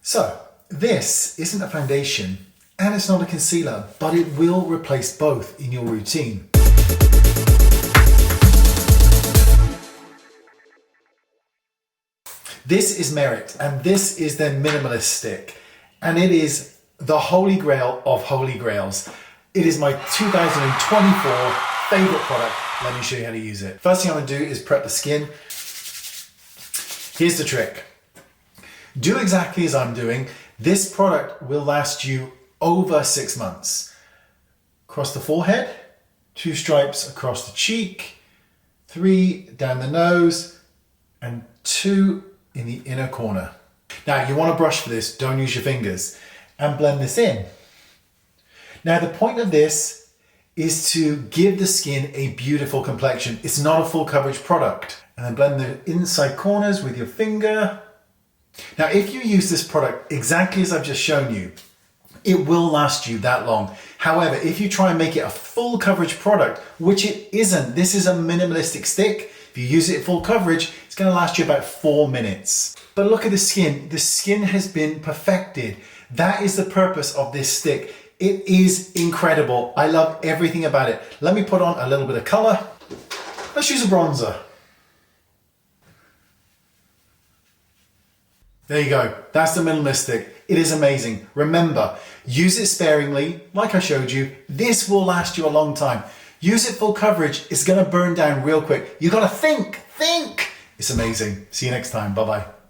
So this isn't a foundation and it's not a concealer, but it will replace both in your routine. This is Merit, and this is their minimalist stick, and it is the holy grail of holy grails. It is my 2024 favorite product. Let me show you how to use it. First thing I'm gonna do is prep the skin. Here's the trick. Do exactly as I'm doing. This product will last you over 6 months. Across the forehead, 2 stripes across the cheek, 3 down the nose, and 2 in the inner corner. Now you want to brush for this, don't use your fingers, and blend this in. Now the point of this is to give the skin a beautiful complexion. It's not a full coverage product. And then blend the inside corners with your finger. Now if you use this product exactly as I've just shown you, it will last you that long. However, if you try and make it a full coverage product, which it isn't, this is a minimalistic stick. If you use it at full coverage, it's going to last you about 4 minutes. But look at the skin. The skin has been perfected. That is the purpose of this stick. It is incredible. I love everything about it. Let me put on a little bit of color. Let's use a bronzer. There you go. That's the minimalist stick. It is amazing. Remember, use it sparingly. Like I showed you, this will last you a long time. Use it full coverage. It's going to burn down real quick. You got to think. It's amazing. See you next time. Bye-bye.